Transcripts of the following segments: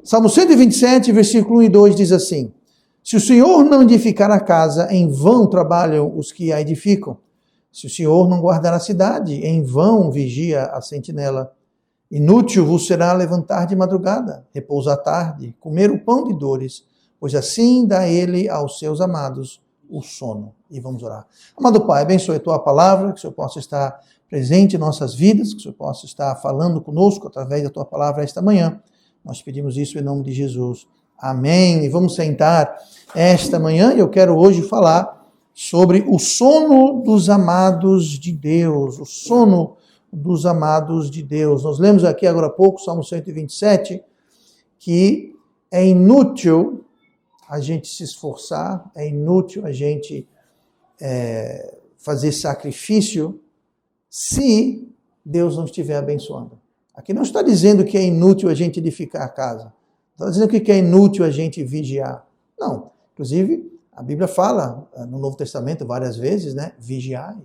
Salmo 127, versículo 1 e 2 diz assim: se o Senhor não edificar a casa, em vão trabalham os que a edificam. Se o Senhor não guardar a cidade, em vão vigia a sentinela. Inútil vos será levantar de madrugada, repousar à tarde, comer o pão de dores, pois assim dá ele aos seus amados o sono. E vamos orar. Amado Pai, abençoe a tua palavra, que o Senhor possa estar presente em nossas vidas, que o Senhor possa estar falando conosco através da tua palavra esta manhã. Nós pedimos isso em nome de Jesus. Amém. E vamos sentar esta manhã e eu quero hoje falar sobre o sono dos amados de Deus. O sono dos amados de Deus. Nós lemos aqui agora há pouco, Salmo 127, que é inútil a gente se esforçar, é inútil a gente fazer sacrifício se Deus não estiver abençoando. Aqui não está dizendo que é inútil a gente edificar a casa. Não está dizendo que é inútil a gente vigiar. Não. Inclusive, a Bíblia fala no Novo Testamento várias vezes, né? Vigiai.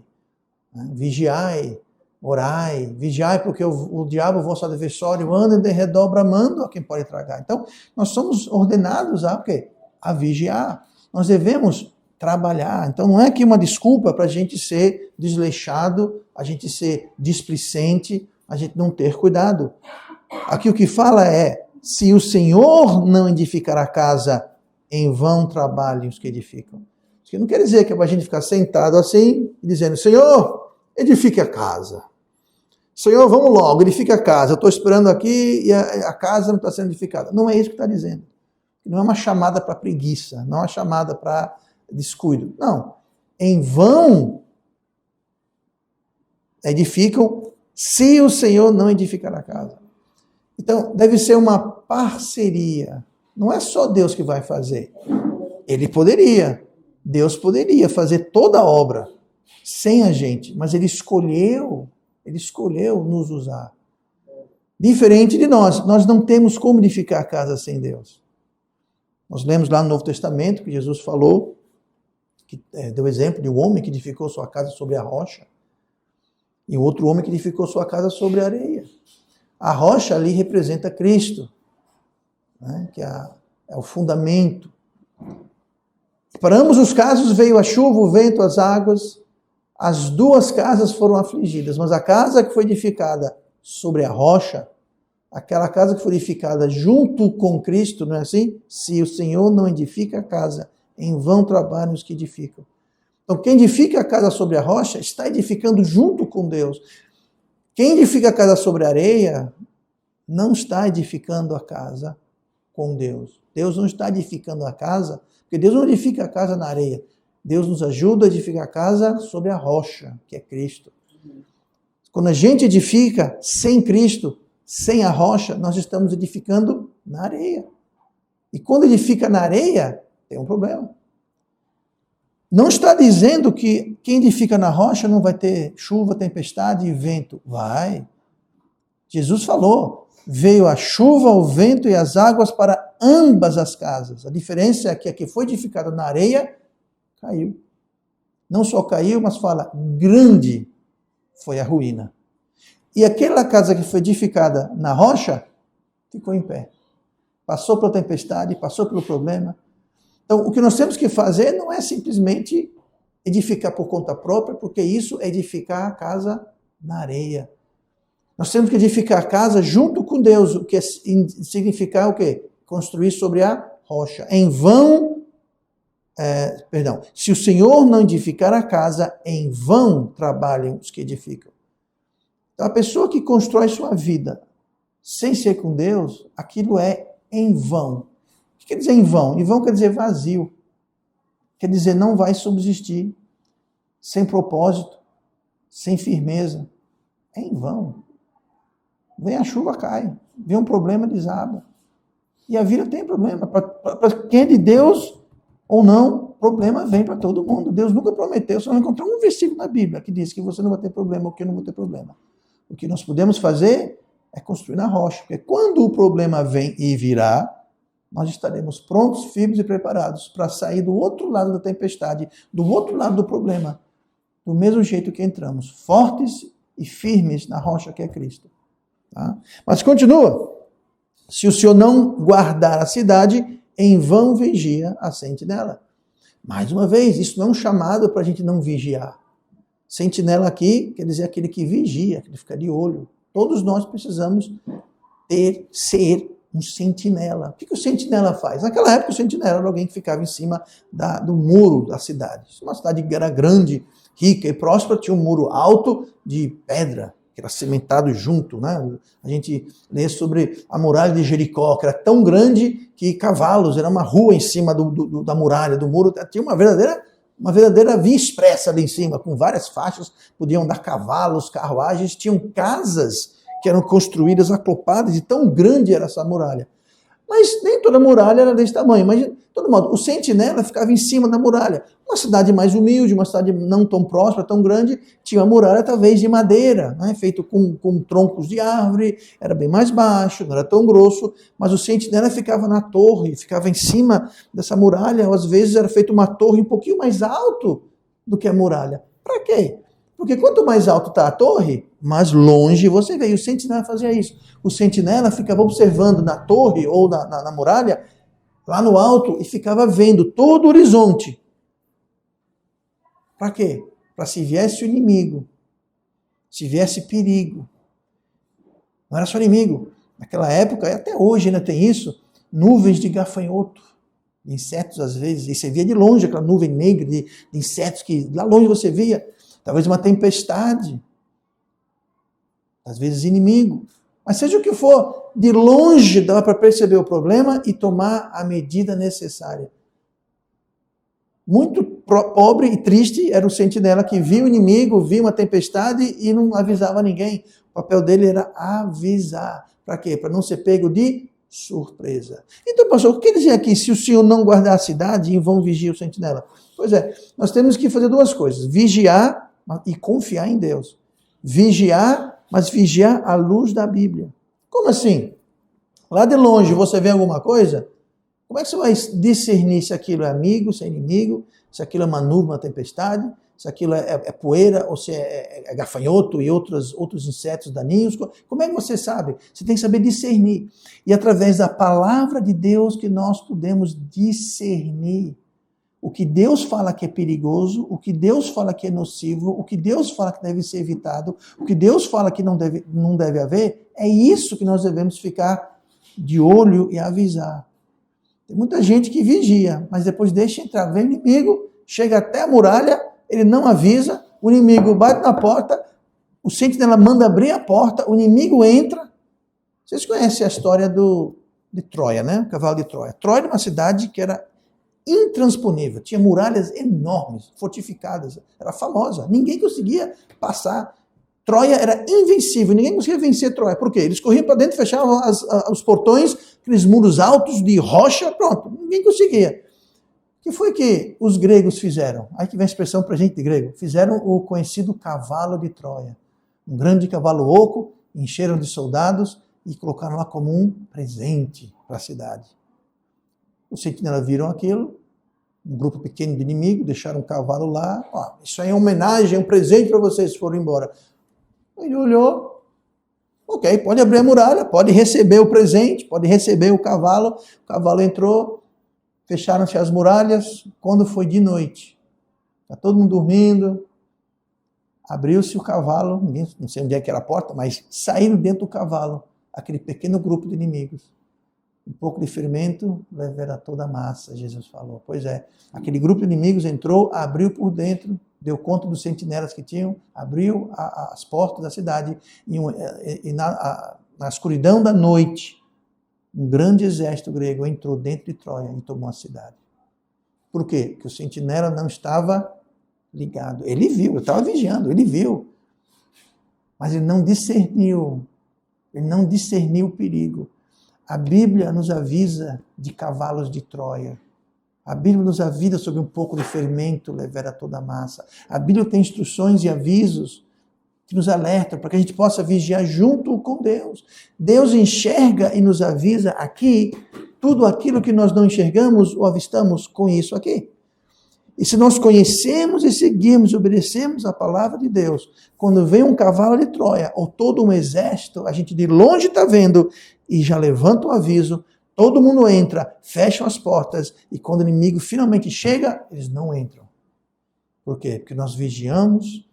Né? Vigiai, orai. Vigiai porque o diabo, o vosso adversário, anda de redor bramando a quem pode tragar. Então, nós somos ordenados a quê? A vigiar. Nós devemos trabalhar. Então, não é aqui uma desculpa para a gente ser desleixado, a gente ser displicente, a gente não ter cuidado. Aqui o que fala é, se o Senhor não edificar a casa, em vão trabalhem os que edificam. Isso que não quer dizer que é para a gente ficar sentado assim, dizendo, Senhor, edifique a casa. Senhor, vamos logo, edifique a casa. Eu estou esperando aqui e a casa não está sendo edificada. Não é isso que está dizendo. Não é uma chamada para preguiça, não é uma chamada para descuido. Não. Em vão edificam se o Senhor não edificar a casa. Então, deve ser uma parceria. Não é só Deus que vai fazer. Deus poderia fazer toda a obra sem a gente, mas Ele escolheu nos usar. Diferente de nós não temos como edificar a casa sem Deus. Nós lemos lá no Novo Testamento que Jesus falou, que deu exemplo de um homem que edificou sua casa sobre a rocha, e outro homem que edificou sua casa sobre a areia. A rocha ali representa Cristo, né, que é o fundamento. Para ambos os casos veio a chuva, o vento, as águas, as duas casas foram afligidas, mas a casa que foi edificada sobre a rocha, aquela casa que foi edificada junto com Cristo, não é assim? Se o Senhor não edifica a casa, em vão trabalham os que edificam. Então, quem edifica a casa sobre a rocha está edificando junto com Deus. Quem edifica a casa sobre a areia não está edificando a casa com Deus. Deus não está edificando a casa, porque Deus não edifica a casa na areia. Deus nos ajuda a edificar a casa sobre a rocha, que é Cristo. Quando a gente edifica sem Cristo, sem a rocha, nós estamos edificando na areia. E quando edifica na areia, tem um problema. Não está dizendo que quem edifica na rocha não vai ter chuva, tempestade e vento. Vai. Jesus falou, veio a chuva, o vento e as águas para ambas as casas. A diferença é que a que foi edificada na areia, caiu. Não só caiu, mas fala, grande foi a ruína. E aquela casa que foi edificada na rocha, ficou em pé. Passou pela tempestade, passou pelo problema. Então, o que nós temos que fazer não é simplesmente edificar por conta própria, porque isso é edificar a casa na areia. Nós temos que edificar a casa junto com Deus, o que significa o quê? Construir sobre a rocha. Em vão, se o Senhor não edificar a casa, em vão trabalham os que edificam. Então, a pessoa que constrói sua vida sem ser com Deus, aquilo é em vão. O que quer dizer em vão? Em vão quer dizer vazio. Quer dizer, não vai subsistir. Sem propósito, sem firmeza. É em vão. Vem a chuva, cai. Vem um problema, desaba. E a vida tem problema. Para quem é de Deus ou não, problema vem para todo mundo. Deus nunca prometeu. Você não encontrou um versículo na Bíblia que diz que você não vai ter problema ou que eu não vou ter problema. O que nós podemos fazer é construir na rocha. Porque quando o problema vem e virá, nós estaremos prontos, firmes e preparados para sair do outro lado da tempestade, do outro lado do problema, do mesmo jeito que entramos, fortes e firmes na rocha que é Cristo. Tá? Mas continua. se o senhor não guardar a cidade, em vão vigia a sentinela. Mais uma vez, isso não é um chamado para a gente não vigiar. Sentinela aqui quer dizer aquele que vigia, aquele que fica de olho. Todos nós precisamos ser um sentinela. O que o sentinela faz? Naquela época, o sentinela era alguém que ficava em cima do muro da cidade. Uma cidade que era grande, rica e próspera, tinha um muro alto de pedra, que era cimentado junto, né? A gente lê sobre a muralha de Jericó, que era tão grande que cavalos, era uma rua em cima da muralha, do muro, tinha uma verdadeira via expressa ali em cima, com várias faixas, podiam andar cavalos, carruagens, tinham casas que eram construídas acopladas, e tão grande era essa muralha. Mas nem toda muralha era desse tamanho. Mas, de todo modo, o sentinela ficava em cima da muralha. Uma cidade mais humilde, uma cidade não tão próspera, tão grande, tinha uma muralha talvez de madeira, né, feito com troncos de árvore, era bem mais baixo, não era tão grosso, mas o sentinela ficava na torre, ficava em cima dessa muralha, ou às vezes era feita uma torre um pouquinho mais alto do que a muralha. Para quê? Porque quanto mais alto está a torre, mais longe você vê. E o sentinela fazia isso. O sentinela ficava observando na torre ou na muralha, lá no alto, e ficava vendo todo o horizonte. Para quê? Para se viesse o inimigo, se viesse perigo. Não era só inimigo. Naquela época, e até hoje ainda tem isso, nuvens de gafanhoto, de insetos às vezes. E você via de longe aquela nuvem negra de insetos que lá longe você via. Talvez uma tempestade, às vezes inimigo. Mas seja o que for, de longe dava para perceber o problema e tomar a medida necessária. Muito pobre e triste era o sentinela que via o inimigo, via uma tempestade e não avisava ninguém. O papel dele era avisar. Para quê? Para não ser pego de surpresa. Então, pastor, o que quer dizer aqui? Se o senhor não guardar a cidade, em vão vigia o sentinela. Pois é, nós temos que fazer duas coisas. Vigiar e confiar em Deus. Vigiar, mas vigiar à luz da Bíblia. Como assim? Lá de longe você vê alguma coisa? Como é que você vai discernir se aquilo é amigo, se é inimigo, se aquilo é uma nuvem, uma tempestade, se aquilo é poeira ou se é gafanhoto e outros insetos daninhos? Como é que você sabe? Você tem que saber discernir. E através da palavra de Deus que nós podemos discernir o que Deus fala que é perigoso, o que Deus fala que é nocivo, o que Deus fala que deve ser evitado, o que Deus fala que não deve haver, é isso que nós devemos ficar de olho e avisar. Tem muita gente que vigia, mas depois deixa entrar, vem o inimigo, chega até a muralha, ele não avisa, o inimigo bate na porta, o sentinela manda abrir a porta, o inimigo entra. Vocês conhecem a história de Troia, né? O cavalo de Troia. Troia era uma cidade que era intransponível, tinha muralhas enormes, fortificadas, era famosa, ninguém conseguia passar. Troia era invencível, ninguém conseguia vencer Troia. Por quê? Eles corriam para dentro, fechavam os portões, aqueles muros altos de rocha, pronto, ninguém conseguia. O que foi que os gregos fizeram? Aí que vem a expressão para a gente de grego. Fizeram o conhecido cavalo de Troia. Um grande cavalo oco, encheram de soldados e colocaram lá como um presente para a cidade. Os sentinelas viram aquilo, um grupo pequeno de inimigo, deixaram o cavalo lá. Ó, isso aí é homenagem, é um presente para vocês se forem embora. Ele olhou, ok, pode abrir a muralha, pode receber o presente, pode receber o cavalo entrou, fecharam-se as muralhas. Quando foi de noite, está todo mundo dormindo, abriu-se o cavalo, ninguém, não sei onde é que era a porta, mas saíram dentro do cavalo aquele pequeno grupo de inimigos. Um pouco de fermento levará toda a massa, Jesus falou. Pois é, aquele grupo de inimigos entrou, abriu por dentro, deu conta dos sentinelas que tinham, abriu as portas da cidade e na escuridão da noite, um grande exército grego entrou dentro de Troia e tomou a cidade. Por quê? Porque o sentinela não estava ligado. Ele viu, eu estava vigiando, ele viu. Mas ele não discerniu o perigo. A Bíblia nos avisa de cavalos de Troia. A Bíblia nos avisa sobre um pouco de fermento levar toda a massa. A Bíblia tem instruções e avisos que nos alertam para que a gente possa vigiar junto com Deus. Deus enxerga e nos avisa aqui tudo aquilo que nós não enxergamos ou avistamos com isso aqui. E se nós conhecemos e seguirmos, obedecemos a palavra de Deus, quando vem um cavalo de Troia, ou todo um exército, a gente de longe está vendo e já levanta o aviso, todo mundo entra, fecham as portas, e quando o inimigo finalmente chega, eles não entram. Por quê? Porque nós vigiamos,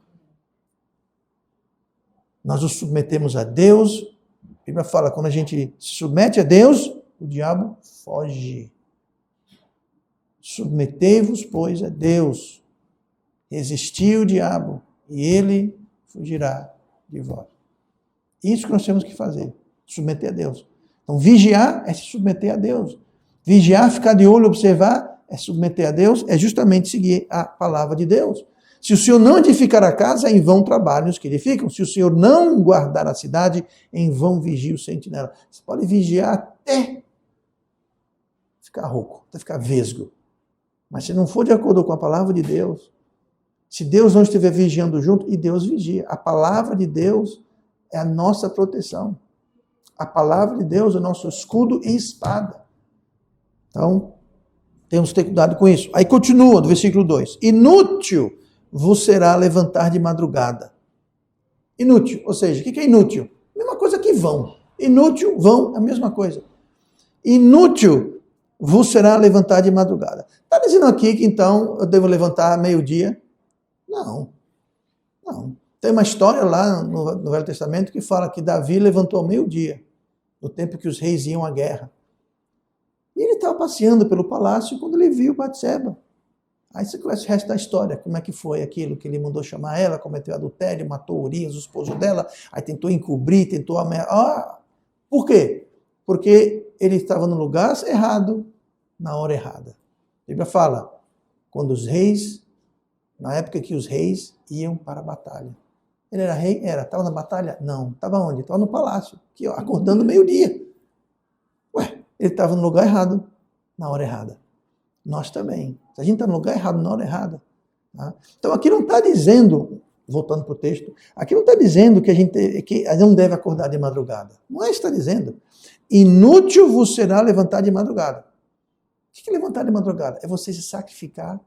nós nos submetemos a Deus. A Bíblia fala, quando a gente se submete a Deus, o diabo foge. Submetei-vos, pois, a Deus. Resistir o diabo, e ele fugirá de vós. Isso que nós temos que fazer, submeter a Deus. Então, vigiar é se submeter a Deus. Vigiar, ficar de olho, observar, é submeter a Deus, é justamente seguir a palavra de Deus. Se o Senhor não edificar a casa, em vão trabalham os que edificam. Se o Senhor não guardar a cidade, em vão vigia o sentinela. Você pode vigiar até ficar rouco, até ficar vesgo. Mas se não for de acordo com a palavra de Deus, se Deus não estiver vigiando junto, e Deus vigia. A palavra de Deus é a nossa proteção. A palavra de Deus é o nosso escudo e espada. Então, temos que ter cuidado com isso. Aí continua, do versículo 2. Inútil vos será levantar de madrugada. Inútil, ou seja, o que é inútil? Mesma coisa que vão. Inútil, vão, a mesma coisa. Inútil vos será levantar de madrugada. Está dizendo aqui que então eu devo levantar meio-dia? Não. Tem uma história lá no Velho Testamento que fala que Davi levantou meio-dia, no tempo que os reis iam à guerra. E ele estava passeando pelo palácio quando ele viu Batseba. Aí você conhece o resto da história, como é que foi aquilo que ele mandou chamar ela, cometeu adultério, matou Urias, o esposo dela, aí tentou encobrir, tentou ameaçar. Por quê? Porque ele estava no lugar errado, na hora errada. A Bíblia fala, quando os reis, na época que os reis iam para a batalha. Ele era rei? Era. Estava na batalha? Não. Estava onde? Estava no palácio, aqui, ó, acordando meio-dia. Ele estava no lugar errado, na hora errada. Nós também. Se a gente está no lugar errado, na hora errada. Tá? Então aqui não está dizendo, voltando para o texto, aqui não está dizendo que a gente não deve acordar de madrugada. Não é isso que está dizendo. Inútil vos será levantar de madrugada. O que é levantar de madrugada? É você se sacrificar,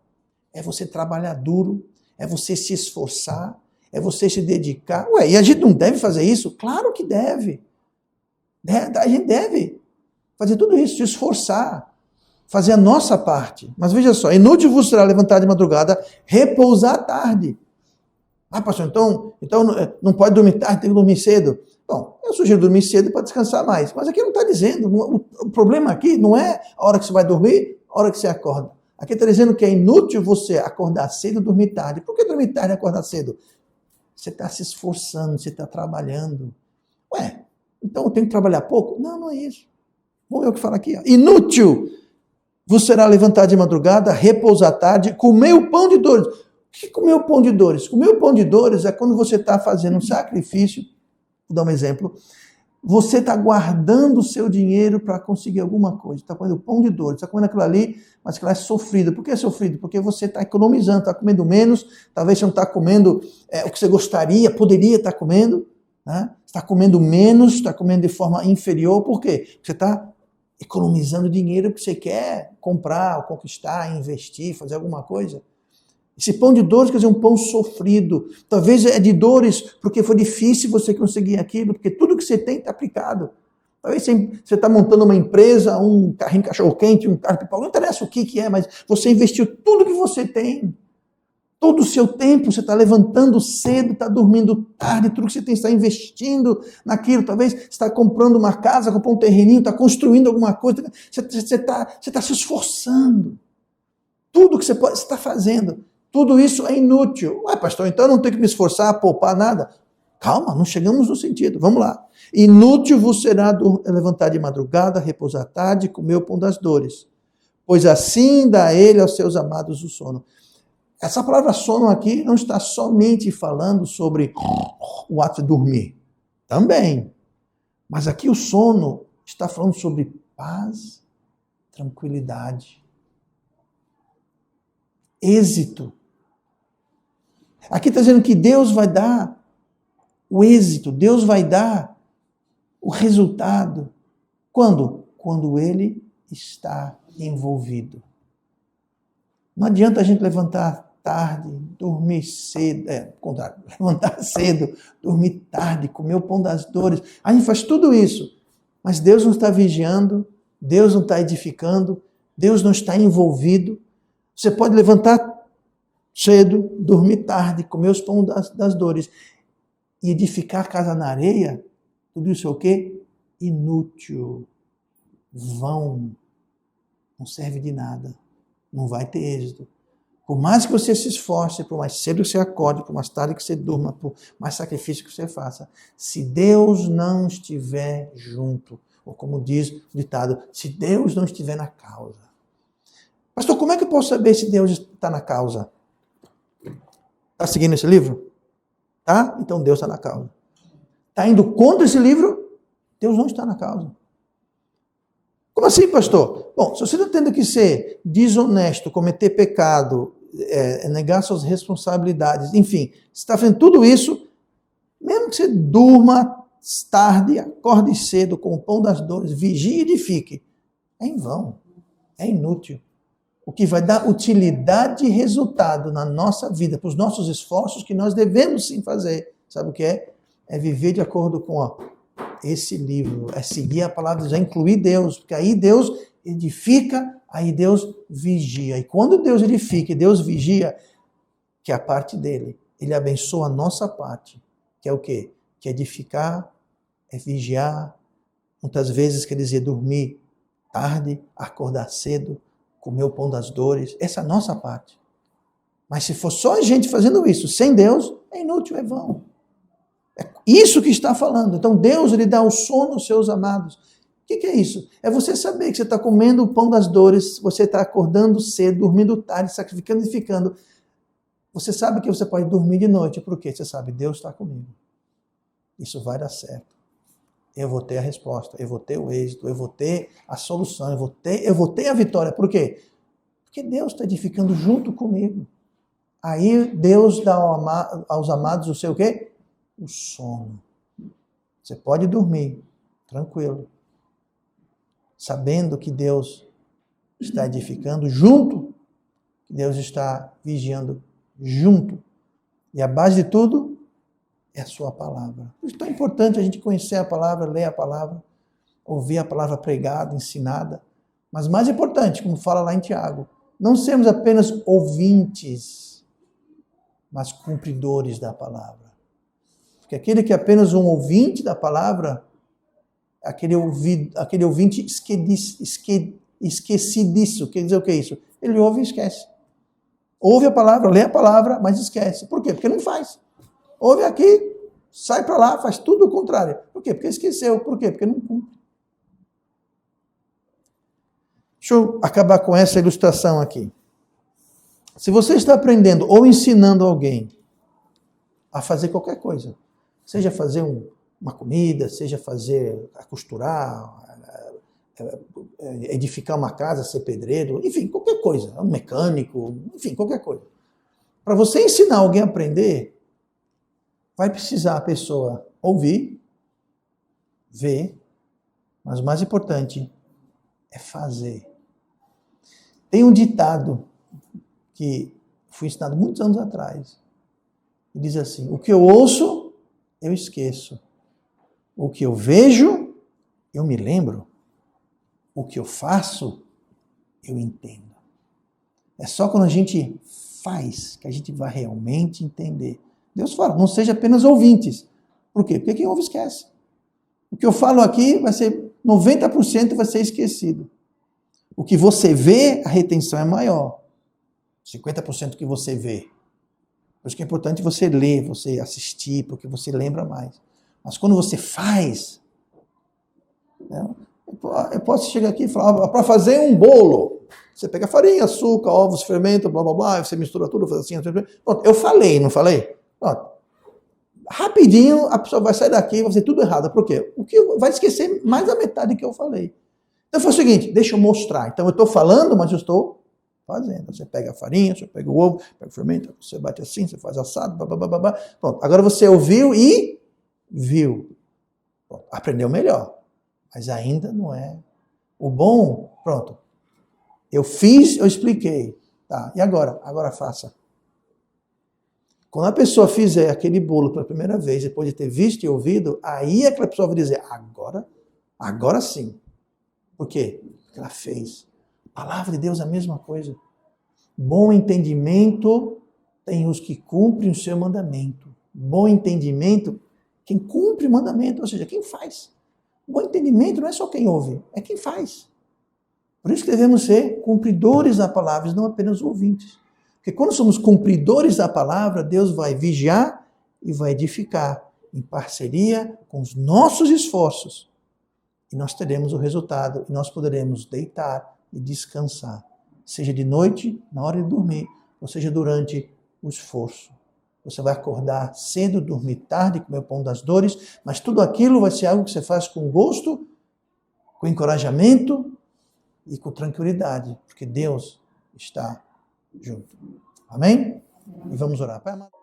é você trabalhar duro, é você se esforçar, é você se dedicar. E a gente não deve fazer isso? Claro que deve. A gente deve fazer tudo isso, se esforçar, fazer a nossa parte. Mas veja só, inútil vos será levantar de madrugada, repousar à tarde. Pastor, então não pode dormir tarde, tem que dormir cedo. Bom, eu sugiro dormir cedo para descansar mais. Mas aqui não está dizendo, o problema aqui não é a hora que você vai dormir, a hora que você acorda. Aqui está dizendo que é inútil você acordar cedo e dormir tarde. Por que dormir tarde e acordar cedo? Você está se esforçando, você está trabalhando. Então eu tenho que trabalhar pouco? Não é isso. Vamos ver o que fala aqui. Inútil vos será levantar de madrugada, repousar à tarde, comer o pão de dores. O que é comer o pão de dores? Comer o pão de dores é quando você está fazendo um sacrifício. Vou dar um exemplo. Você está guardando o seu dinheiro para conseguir alguma coisa. Está comendo pão de dores, está comendo aquilo ali, mas aquilo é sofrido. Por que é sofrido? Porque você está economizando, está comendo menos, talvez você não está comendo o que você gostaria, poderia estar comendo. Né? Está comendo menos, está comendo de forma inferior. Por quê? Porque você está economizando dinheiro que você quer comprar, conquistar, investir, fazer alguma coisa. Esse pão de dores quer dizer um pão sofrido. Talvez é de dores porque foi difícil você conseguir aquilo, porque tudo que você tem está aplicado. Talvez você está montando uma empresa, um carrinho cachorro-quente, um carro pipoca, não interessa o que é, mas você investiu tudo que você tem. Todo o seu tempo você está levantando cedo, está dormindo tarde, tudo que você tem está investindo naquilo. Talvez você está comprando uma casa, comprando um terreninho, está construindo alguma coisa. Você está se esforçando. Tudo que você está fazendo, tudo isso é inútil. Pastor, então eu não tenho que me esforçar, poupar nada. Calma, não chegamos no sentido. Vamos lá. Inútil vos será levantar de madrugada, repousar à tarde, comer o pão das dores. Pois assim dá ele aos seus amados o sono. Essa palavra sono aqui não está somente falando sobre o ato de dormir. Também. Mas aqui o sono está falando sobre paz, tranquilidade, êxito. Aqui está dizendo que Deus vai dar o êxito, Deus vai dar o resultado. Quando? Quando Ele está envolvido. Não adianta a gente levantar tarde, dormir cedo, contrário, levantar cedo, dormir tarde, comer o pão das dores. A gente faz tudo isso, mas Deus não está vigiando, Deus não está edificando, Deus não está envolvido. Você pode levantar cedo, dormir tarde, comer os pão das dores e edificar a casa na areia. Tudo isso é o quê? Inútil, vão, não serve de nada, não vai ter êxito. Por mais que você se esforce, por mais cedo que você acorde, por mais tarde que você durma, por mais sacrifício que você faça, se Deus não estiver junto, ou como diz o ditado, se Deus não estiver na causa. Pastor, como é que eu posso saber se Deus está na causa? Está seguindo esse livro? Tá? Então Deus está na causa. Está indo contra esse livro? Deus não está na causa. Como assim, pastor? Bom, se você está tendo que ser desonesto, cometer pecado, negar suas responsabilidades, enfim, você está fazendo tudo isso, mesmo que você durma tarde, acorde cedo com o pão das dores, vigie e edifique, é em vão, é inútil. O que vai dar utilidade e resultado na nossa vida, para os nossos esforços que nós devemos sim fazer, sabe o que é? É viver de acordo com esse livro, é seguir a palavra de Deus, é incluir Deus, porque aí Deus edifica, aí Deus vigia. E quando Deus edifica e Deus vigia, que é a parte dele, ele abençoa a nossa parte, que é o quê? Que é edificar, é vigiar, muitas vezes quer dizer dormir tarde, acordar cedo, comer o pão das dores, essa é a nossa parte. Mas se for só a gente fazendo isso, sem Deus, é inútil, é vão. É isso que está falando. Então Deus, ele dá o sono aos seus amados. O que é isso? É você saber que você está comendo o pão das dores, você está acordando cedo, dormindo tarde, sacrificando e ficando. Você sabe que você pode dormir de noite, porque você sabe, Deus está comigo. Isso vai dar certo. Eu vou ter a resposta, eu vou ter o êxito, eu vou ter a solução, eu vou ter a vitória. Por quê? Porque Deus está edificando junto comigo. Aí Deus dá aos amados o seu quê? O sono. Você pode dormir tranquilo, sabendo que Deus está edificando junto, que Deus está vigiando junto. E a base de tudo é a sua palavra. Por isso é tão importante a gente conhecer a palavra, ler a palavra, ouvir a palavra pregada, ensinada. Mas mais importante, como fala lá em Tiago, não sermos apenas ouvintes, mas cumpridores da palavra. Porque aquele que é apenas um ouvinte da palavra, aquele ouvinte esquecidiço. Quer dizer o que é isso? Ele ouve e esquece. Ouve a palavra, lê a palavra, mas esquece. Por quê? Porque não faz. Ouve aqui, sai para lá, faz tudo o contrário. Por quê? Porque esqueceu. Por quê? Porque não cumpre. Deixa eu acabar com essa ilustração aqui. Se você está aprendendo ou ensinando alguém a fazer qualquer coisa, seja fazer uma comida, seja costurar, edificar uma casa, ser pedreiro, enfim, qualquer coisa, um mecânico, enfim, qualquer coisa. Para você ensinar alguém a aprender, vai precisar a pessoa ouvir, ver, mas o mais importante é fazer. Tem um ditado que foi ensinado muitos anos atrás, e diz assim: o que eu ouço, eu esqueço. O que eu vejo, eu me lembro. O que eu faço, eu entendo. É só quando a gente faz que a gente vai realmente entender. Deus fala, não seja apenas ouvintes. Por quê? Porque quem ouve esquece. O que eu falo aqui vai ser 90% vai ser esquecido. O que você vê, a retenção é maior. 50% que você vê. Por isso que é importante você ler, você assistir, porque você lembra mais. Mas quando você faz, né, eu posso chegar aqui e falar, para fazer um bolo, você pega farinha, açúcar, ovos, fermento, blá, blá, blá, você mistura tudo, faz assim, pronto, eu falei, não falei? Pronto. Rapidinho, a pessoa vai sair daqui e vai fazer tudo errado. Por quê? O que vai esquecer mais da metade que eu falei. Então foi o seguinte, deixa eu mostrar. Então eu estou falando, mas eu estou fazendo. Você pega a farinha, você pega o ovo, pega o fermento, você bate assim, você faz assado, babá. Pronto. Agora você ouviu e viu. Pronto. Aprendeu melhor. Mas ainda não é. O bom, pronto. Eu fiz, eu expliquei. Tá, e agora? Agora faça. Quando a pessoa fizer aquele bolo pela primeira vez, depois de ter visto e ouvido, aí aquela pessoa vai dizer, agora sim. Por quê? Porque ela fez. A palavra de Deus é a mesma coisa. Bom entendimento tem os que cumprem o seu mandamento. Bom entendimento, quem cumpre o mandamento, ou seja, quem faz. Bom entendimento não é só quem ouve, é quem faz. Por isso que devemos ser cumpridores da palavra, não apenas ouvintes. Porque quando somos cumpridores da palavra, Deus vai vigiar e vai edificar em parceria com os nossos esforços. E nós teremos o resultado, e nós poderemos deitar e descansar. Seja de noite, na hora de dormir, ou seja durante o esforço. Você vai acordar cedo, dormir tarde, comer o pão das dores, mas tudo aquilo vai ser algo que você faz com gosto, com encorajamento e com tranquilidade, porque Deus está junto. Amém? E vamos orar. Pai amado.